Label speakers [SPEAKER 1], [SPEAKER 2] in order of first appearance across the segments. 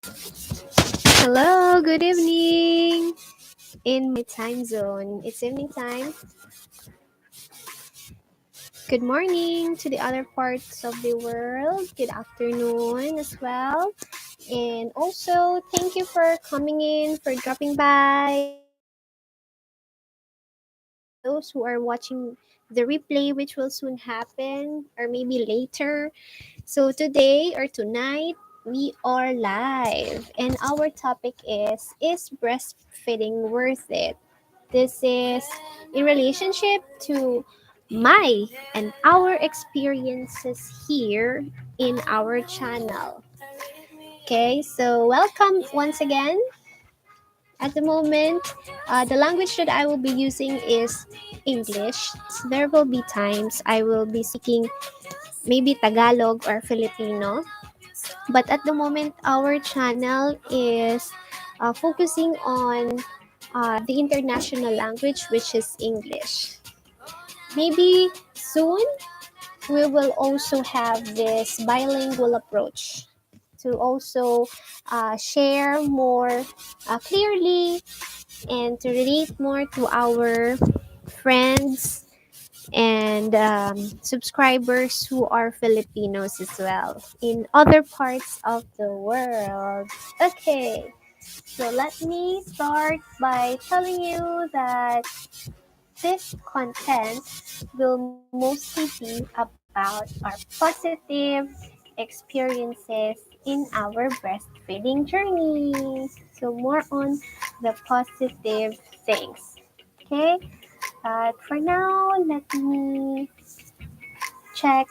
[SPEAKER 1] Hello, good evening. In my time zone, it's evening time. Good morning to the other parts of the world. Good afternoon as well. And also, thank you for coming in, for dropping by. Those who are watching the replay, which will soon happen, or maybe later. So, today or tonight, we are live, and our topic is breastfeeding worth it? This is in relationship to my and our experiences here in our channel. Okay, so welcome once again. At the moment, the language that I will be using is English. So there will be times I will be speaking maybe Tagalog or Filipino. But at the moment, our channel is focusing on the international language, which is English. Maybe soon we will also have this bilingual approach to also share more clearly and to relate more to our friends and subscribers who are Filipinos as well in other parts of the world. Okay, so let me start by telling you that this content will mostly be about our positive experiences in our breastfeeding journey. So, more on the positive things. Okay, but for now, let me check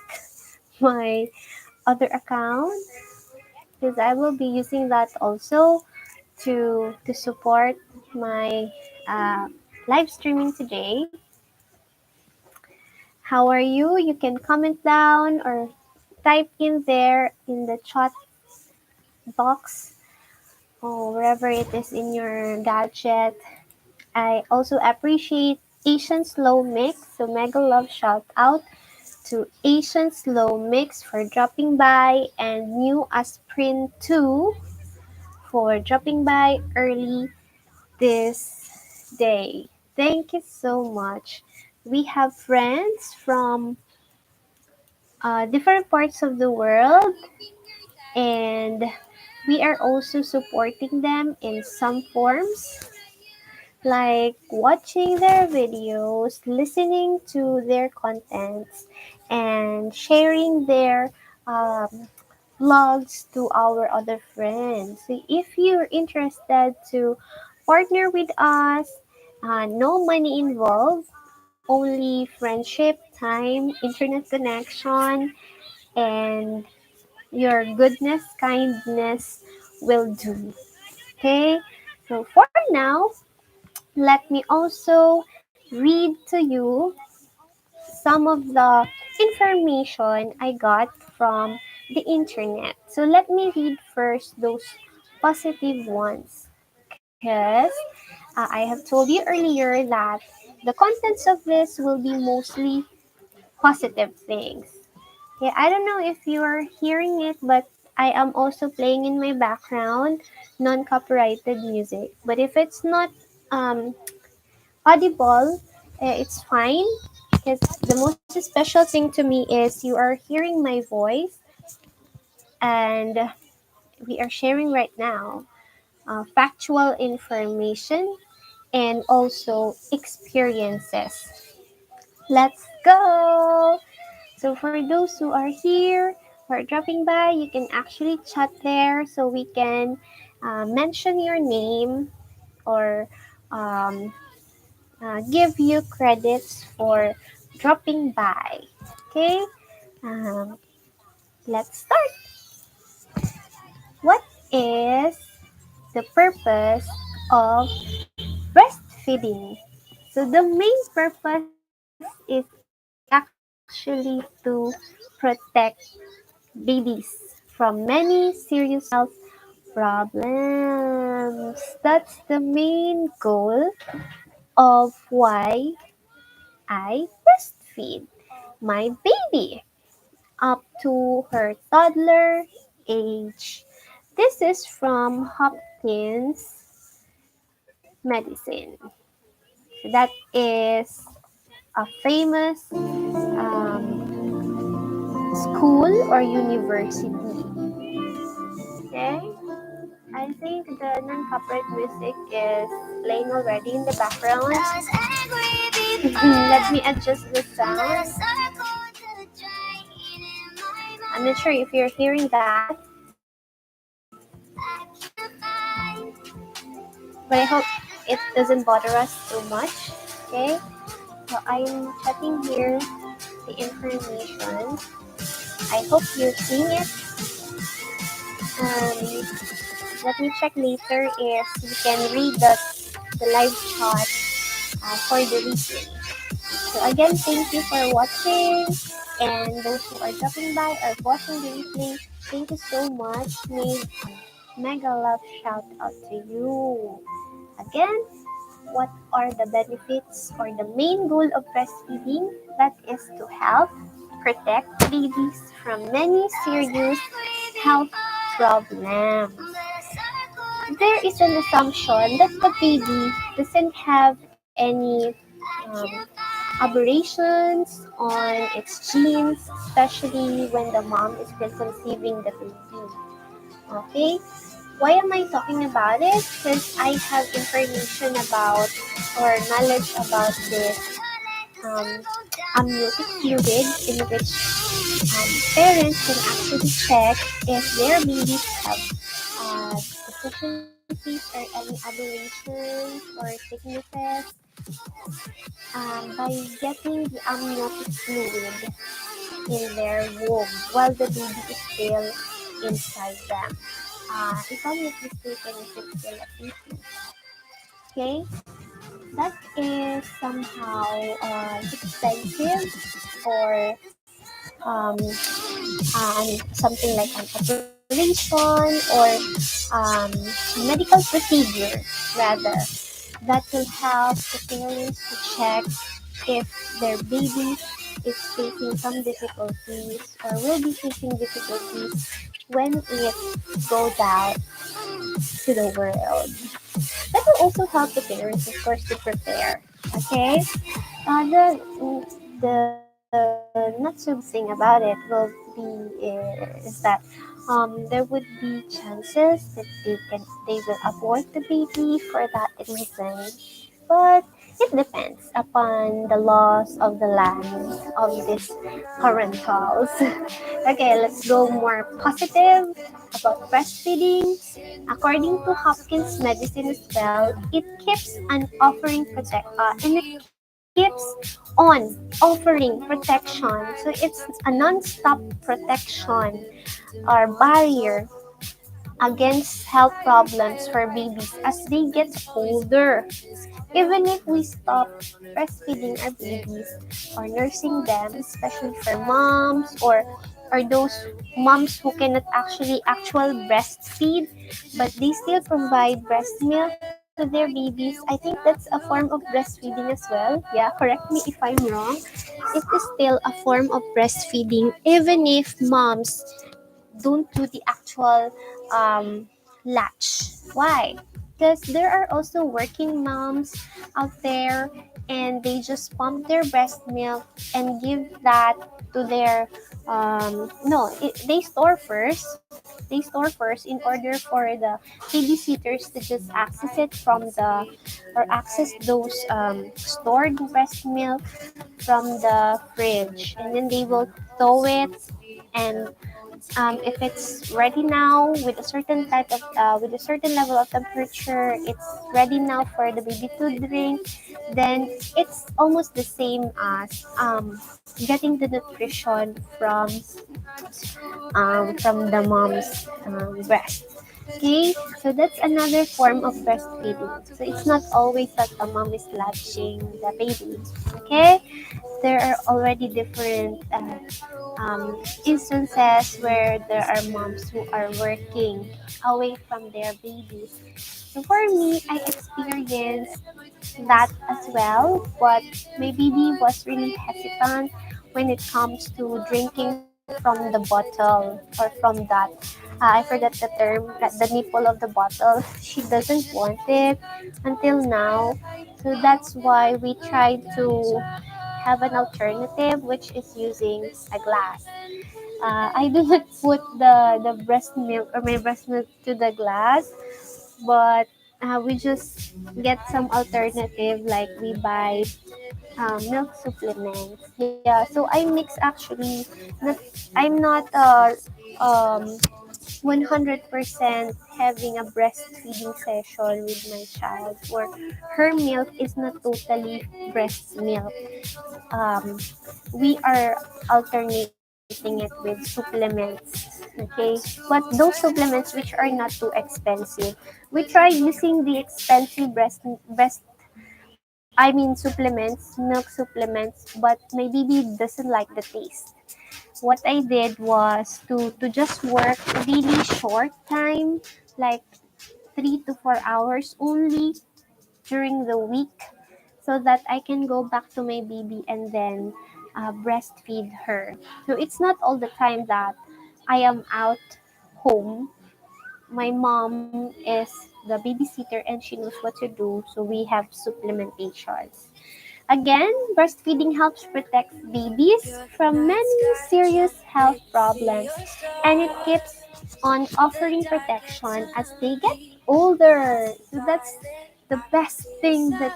[SPEAKER 1] my other account because I will be using that also to support my uh, live streaming today. How are you? You can comment down or type in there in the chat box or wherever it is in your gadget. I also appreciate Asian Slow Mix. So mega love shout out to Asian Slow Mix for dropping by and New Aspirin 2 for dropping by early this day. Thank you so much. We have friends from different parts of the world, and we are also supporting them in some forms like watching their videos, listening to their contents, and sharing their um, vlogs to our other friends. So if you're interested to partner with us, no money involved, only friendship, time, internet connection, and your goodness, kindness will do. Okay? So for now, let me also read to you some of the information I got from the internet. So let me read first those positive ones because I have told you earlier that the contents of this will be mostly positive things. Yeah, I don't know if you're hearing it, but I am also playing in my background non-copyrighted music. But if it's not um, audible, it's fine because the most special thing to me is you are hearing my voice and we are sharing right now factual information and also experiences. Let's go! So for those who are here, who are dropping by, you can actually chat there so we can mention your name or um, give you credits for dropping by. Okay, um, let's start. What is the purpose of breastfeeding? So the main purpose is actually to protect babies from many serious health problems. That's the main goal of why I breastfeed my baby up to her toddler age. This is from Hopkins Medicine. So that is a famous school or university. Okay, I think the non-copyright music is playing already in the background. Let me adjust the sound. I'm not sure if you're hearing that, but I hope it doesn't bother us too much. Okay, so I'm checking here the information. I hope you're seeing it. Let me check later if you can read the live chat for the reading. So again, thank you for watching, and those who are dropping by or watching the replay, thank you so much. Mega love shout out to you. Again, what are the benefits or the main goal of breastfeeding? That is to help protect babies from many serious health problems. There is an assumption that the baby doesn't have any um, aberrations on its genes, especially when the mom is still conceiving the baby. Okay, why am I talking about it? Because I have information about or knowledge about this um, amniotic fluid in which parents can actually check if their babies have deficiencies or any aberrations or sicknesses by getting the amniotic fluid in their womb while the baby is still inside them. If I'm not mistaken, if it's still a fetus. Okay, that is somehow expensive or something like an operation or um, medical procedure rather that will help the parents to check if their baby is facing some difficulties or will be facing difficulties when it goes out to the world. That will also help the parents, of course, to prepare. Okay, the not so good thing about it will be is that there would be chances that they will abort the baby for that reason, but it depends upon the laws of the land of these parentals. Okay, let's go more positive about breastfeeding. According to Hopkins Medicine as well, it keeps on offering and it keeps on offering protection. So it's a non-stop protection or barrier against health problems for babies as they get older. Even if we stop breastfeeding our babies or nursing them, especially for moms or those moms who cannot actual breastfeed, but they still provide breast milk to their babies. I think that's a form of breastfeeding as well. Yeah, correct me if I'm wrong. It is still a form of breastfeeding, even if moms don't do the actual latch. Why? Because there are also working moms out there and they just pump their breast milk and give that to their no it, they store first in order for the babysitters to just access it from the or access those stored breast milk from the fridge, and then they will thaw it, and if it's ready now with a certain type of with a certain level of temperature, it's ready now for the baby to drink. Then it's almost the same as getting the nutrition from the mom's breast. Okay, so that's another form of breastfeeding. So it's not always that the mom is latching the baby. Okay, there are already different instances where there are moms who are working away from their babies. So for me, I experienced that as well, but my baby was really hesitant when it comes to drinking from the bottle or from that I forgot the term, the nipple of the bottle. She doesn't want it until now. So that's why we tried to have an alternative, which is using a glass. I do not put the breast milk or my breast milk to the glass, but we just get some alternative, like we buy milk supplements. Yeah, so I mix actually. Not, I'm not 100% having a breastfeeding session with my child, or her milk is not totally breast milk. um, we are alternating it with supplements. Okay, but those supplements which are not too expensive, we try using the expensive I mean supplements, milk supplements, but my baby doesn't like the taste. What I did was to just work really short time, like 3 to 4 hours only during the week, so that I can go back to my baby and then breastfeed her. So it's not all the time that I am out home. My mom is the babysitter and she knows what to do, so we have supplementations. Again, breastfeeding helps protect babies from many serious health problems, and it keeps on offering protection as they get older. So that's the best thing that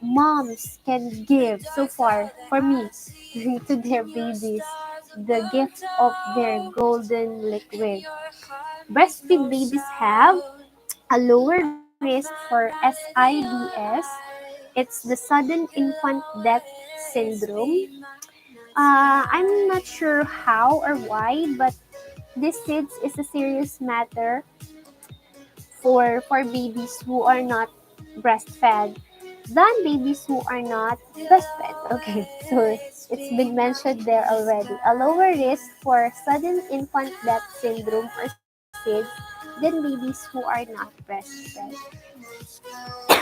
[SPEAKER 1] moms can give so far for me to their babies, the gift of their golden liquid. Breastfeed babies have a lower risk for SIDS. It's the sudden infant death syndrome. I'm not sure how or why, but this is a serious matter for babies who are not breastfed than babies who are not breastfed. Okay, so it's been mentioned there already. A lower risk for sudden infant death syndrome for SIDS than babies who are not breastfed.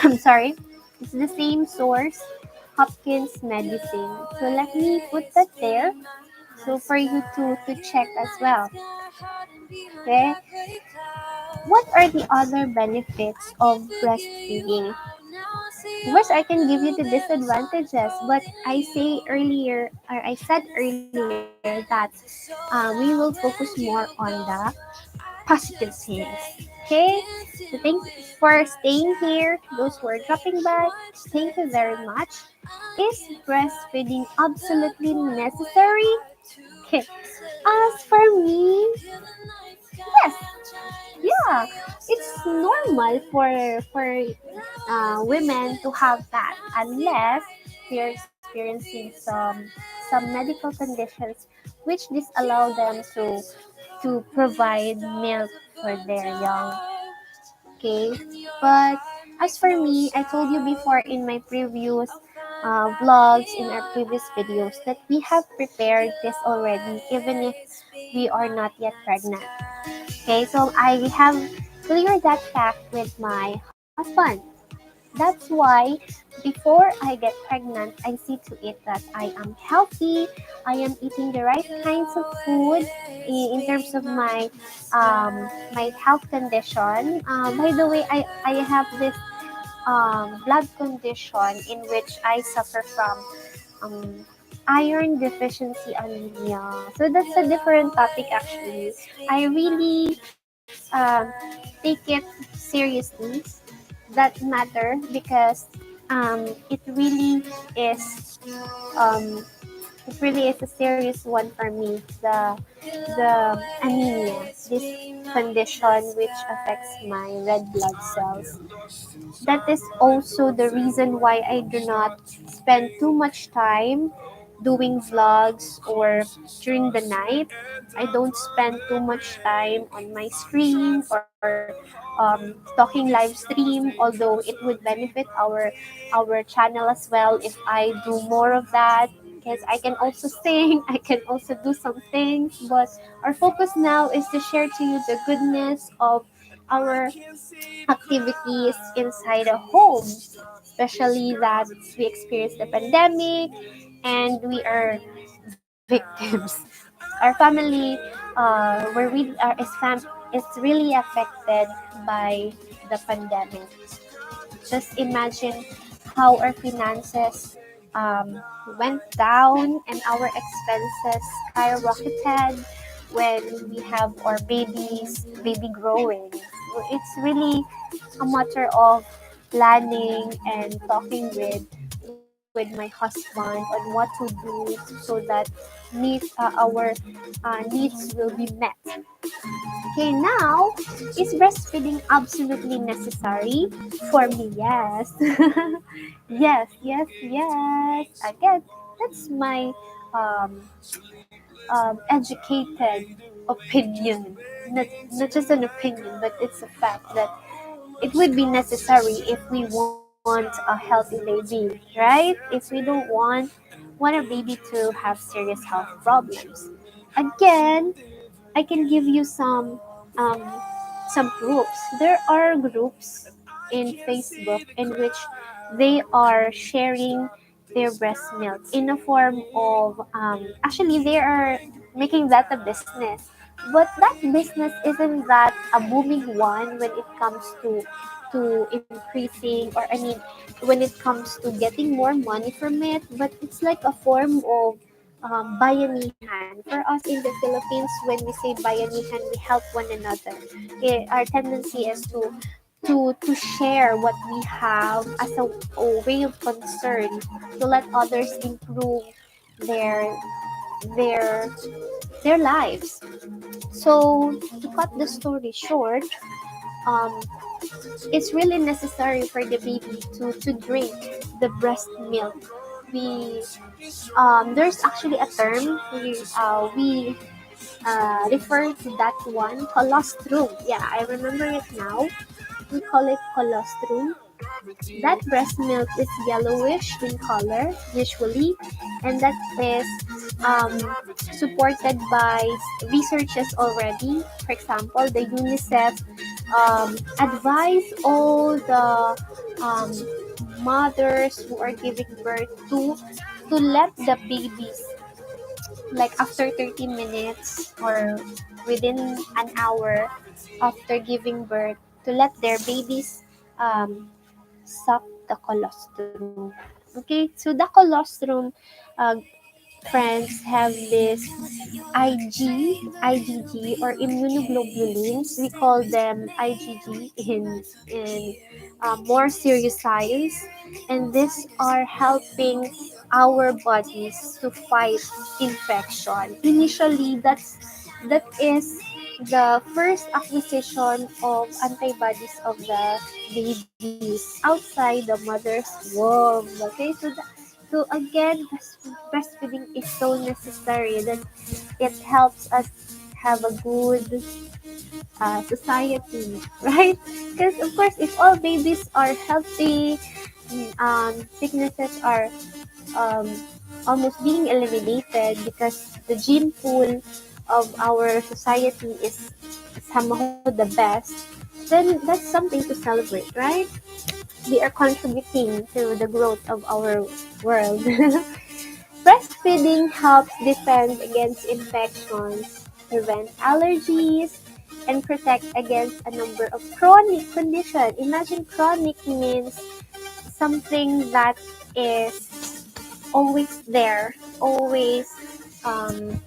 [SPEAKER 1] I'm sorry. It's the same source, Hopkins Medicine. So let me put that there, so for you to check as well. Okay. What are the other benefits of breastfeeding? Of course, I can give you the disadvantages, but I said earlier that we will focus more on the positive things. Okay? So thanks for staying here. Those who are dropping by, thank you very much. Is breastfeeding absolutely necessary? Okay. As for me, yes. Yeah, it's normal for women to have that, unless they're experiencing some medical conditions which disallow them to provide milk for their young. Okay, but as for me, I told you before in my previous vlogs, in our previous videos, that we have prepared this already, even if we are not yet pregnant. Okay, so I have cleared that fact with my husband. That's why before I get pregnant, I see to it that I am healthy, I am eating the right kinds of food in terms of my health condition. By the way, I have this blood condition in which I suffer from um, iron deficiency anemia. So that's a different topic actually. I really take it seriously, that matter, because it really is um, it really is a serious one for me. The anemia, this condition which affects my red blood cells. That is also the reason why I do not spend too much time doing vlogs or during the night. I don't spend too much time on my screen or talking live stream, although it would benefit our channel as well if I do more of that, because I can also sing, I can also do some things, but our focus now is to share to you the goodness of our activities inside a home, especially that we experienced the pandemic and we are victims. our family were really is really affected by the pandemic. Just imagine how our finances um, went down and our expenses skyrocketed when we have our baby growing. It's really a matter of planning and talking with my husband on what to do so that our needs will be met. Okay, now, is breastfeeding absolutely necessary? For me, yes. Yes, yes, yes. Again, that's my um, educated opinion. Not just an opinion, but it's a fact that it would be necessary if we want a healthy baby, right? If we don't want a baby to have serious health problems. Again, I can give you um, some groups. There are groups in Facebook in which they are sharing their breast milk in a form of actually they are making that a business. But that business isn't that a booming one when it comes to increasing, or I mean when it comes to getting more money from it, but it's like a form of bayanihan. For us in the Philippines, when we say bayanihan, we help one another. Our tendency is to share what we have as a way of concern to let others improve their their their lives. So to cut the story short, um, it's really necessary for the baby to drink the breast milk. We there's actually a term we refer to that one, colostrum. Yeah, I remember it now. We call it colostrum. That breast milk is yellowish in color, usually, and that is um, supported by researchers already. For example, the UNICEF advise all the um, mothers who are giving birth to let the babies, like after 30 minutes or within an hour after giving birth, to let their babies suck the colostrum. Okay, so the colostrum, uh, friends, have this IgG or immunoglobulins. We call them IgG in more serious science, and these are helping our bodies to fight infection. Initially, that is the first acquisition of antibodies of the babies outside the mother's womb. Okay, so again, breastfeeding is so necessary that it helps us have a good society, right? Because of course, if all babies are healthy, sicknesses are um, almost being eliminated because the gene pool of our society is somehow the best, then that's something to celebrate, right? We are contributing to the growth of our world. Breastfeeding helps defend against infections, prevent allergies, and protect against a number of chronic conditions. Imagine chronic means something that is always there, always um,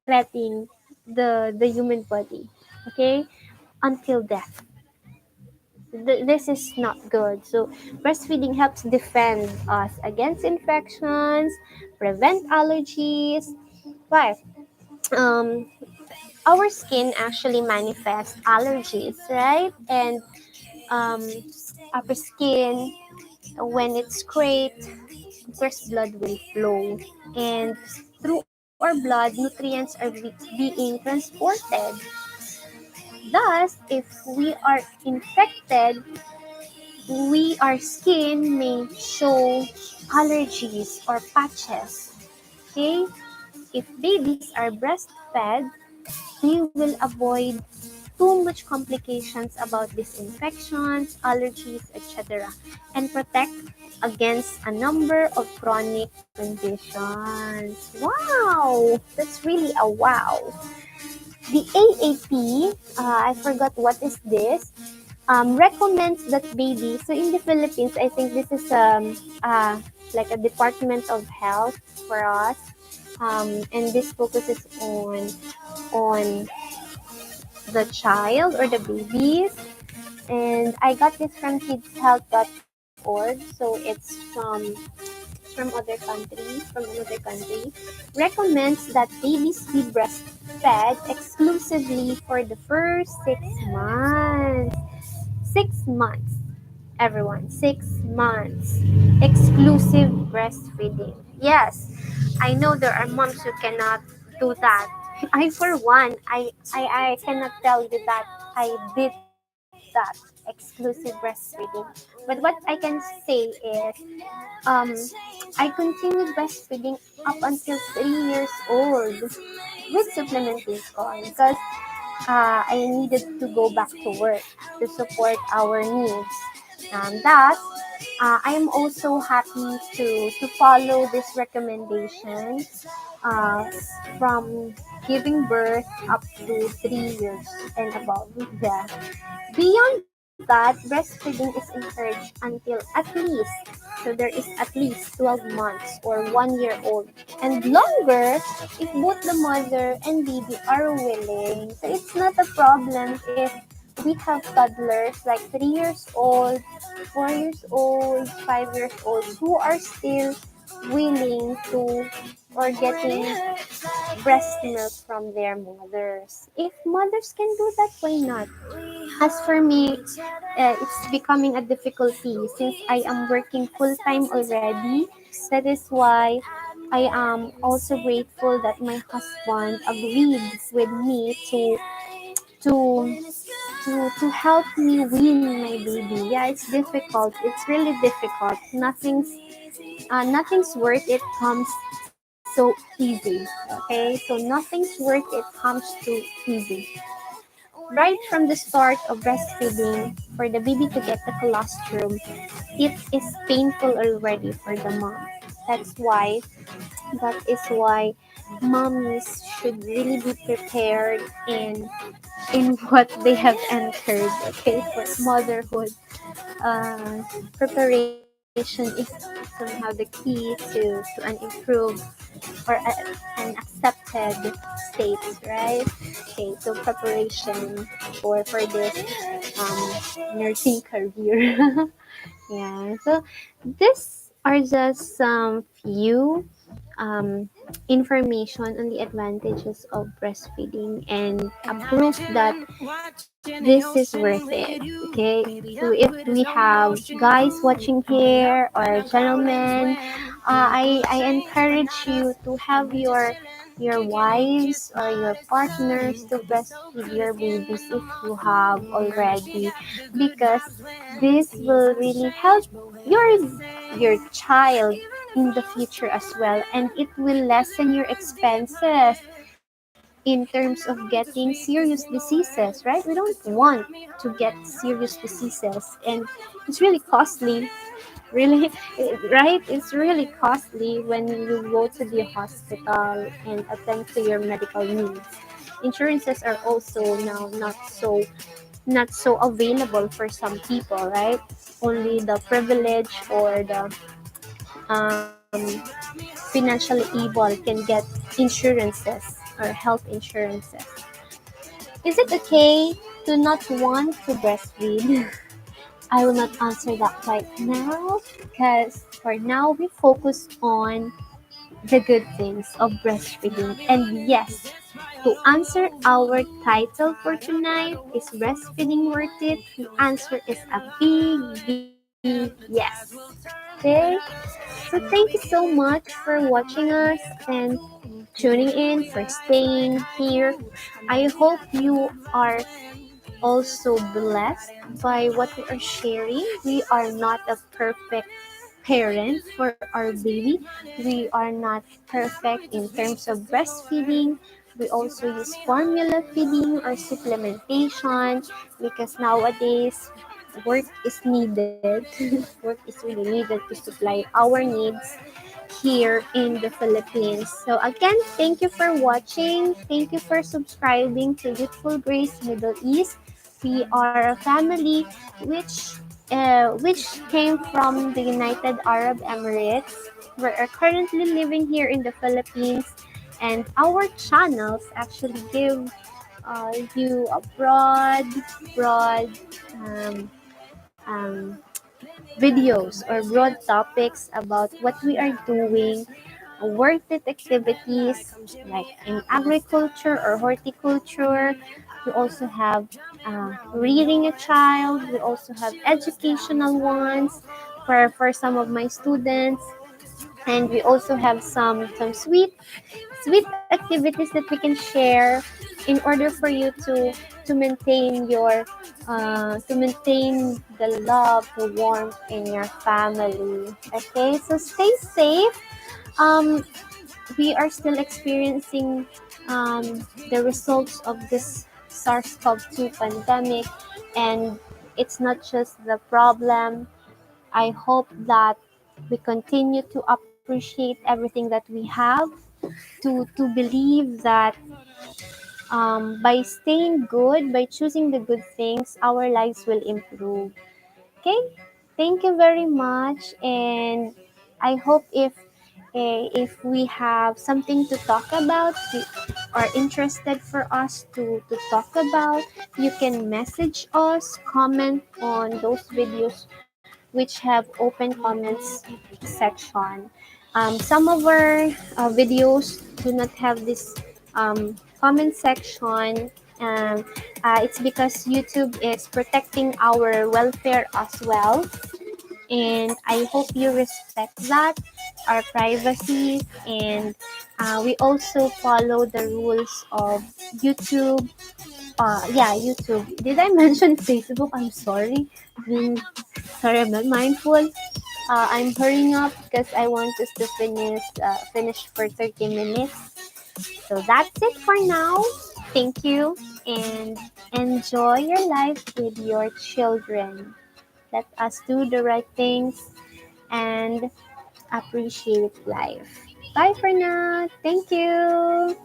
[SPEAKER 1] threatening the human body. Okay, until death. This is not good. So breastfeeding helps defend us against infections, prevent allergies. Why? Um, our skin actually manifests allergies, right? And um, our skin, when it's scraped, of course, blood will flow, and through our blood, nutrients are being transported. Thus, if we are infected, our skin may show allergies or patches. Okay? If babies are breastfed, they will avoid too much complications about these infections, allergies, etc., and protect against a number of chronic conditions. Wow, that's really a wow. The AAP, I forgot what is this, recommends that babies, so in the Philippines, I think this is like a Department of Health for us, and this focuses on the child or the babies. And I got this from kidshealth.org, so it's from another country, recommends that babies be breastfed exclusively for the first 6 months. 6 months, everyone. 6 months. Exclusive breastfeeding. Yes, I know there are moms who cannot do that. I, for one, I cannot tell you that I did that exclusive breastfeeding. But what I can say is, um, I continued breastfeeding up until 3 years old with supplementation because I needed to go back to work to support our needs. Thus, I am also happy to follow this recommendation uh, from giving birth up to 3 years and above. Yeah. Beyond that, breastfeeding is encouraged until at least, so there is at least 12 months or 1 year old, and longer if both the mother and baby are willing. So it's not a problem if we have toddlers like 3 years old, 4 years old, 5 years old who are still willing to or getting breast milk from their mothers. If mothers can do that, why not? As for me, it's becoming a difficulty since I am working full time already. That is why I am also grateful that my husband agreed with me to to help me wean my baby. Yeah, it's difficult. It's really difficult. Nothing's worth it comes so easy. Okay, so nothing's worth it comes too easy. Right from the start of breastfeeding, for the baby to get the colostrum, it is painful already for the mom. That's why that is why mommies should really be prepared in what they have entered. Okay, for motherhood, uh, preparation is somehow the key to an improved or an accepted state, right? Okay, so preparation for this nursing career. Yeah, so these are just some few um, information on the advantages of breastfeeding and a proof that this is worth it. Okay, so if we have guys watching here or gentlemen, I encourage you to have your wives or your partners to breastfeed your babies if you have already, because this will really help your your child in the future as well, and it will lessen your expenses in terms of getting serious diseases, right? We don't want to get serious diseases, and it's really costly, really, right? It's really costly when you go to the hospital and attend to your medical needs. Insurances are also now not so available for some people, right? Only the privileged or the um, financially able can get insurances or health insurances. Is it okay to not want to breastfeed? I will not answer that right now because for now we focus on the good things of breastfeeding. And yes, to answer our title for tonight, is breastfeeding worth it? The answer is a big yes. Okay? So thank you so much for watching us and tuning in, for staying here. I hope you are also blessed by what we are sharing. We are not a perfect parent for our baby. We are not perfect in terms of breastfeeding, We also use formula feeding or supplementation because nowadays work is needed. Work is really needed to supply our needs here in the Philippines. So again, thank you for watching. Thank you for subscribing to Youthful Grace Middle East. We are a family which which came from the United Arab Emirates. We are currently living here in the Philippines, and our channels actually give you a broad um, um, videos or broad topics about what we are doing, worth it activities like in agriculture or horticulture. We also have reading a child. We also have educational ones for some of my students. And we also have some sweet activities that we can share in order for you to maintain the love, the warmth in your family. Okay, so stay safe. Um, we are still experiencing the results of this SARS-CoV-2 pandemic, and it's not just the problem. I hope that we continue to appreciate everything that we have, to believe that by staying good, by choosing the good things, our lives will improve. Okay, thank you very much, and I hope if we have something to talk about, you are interested for us to talk about, you can message us, comment on those videos which have open comments section. Some of our videos do not have this comment section. Um, it's because YouTube is protecting our welfare as well, and I hope you respect that, our privacy, and we also follow the rules of YouTube. Yeah, YouTube. Did I mention Facebook? I'm sorry. I mean, sorry, I'm not mindful. I'm hurrying up because I want us to finish for 30 minutes. So that's it for now. Thank you, and enjoy your life with your children. Let us do the right things and appreciate life. Bye for now. Thank you.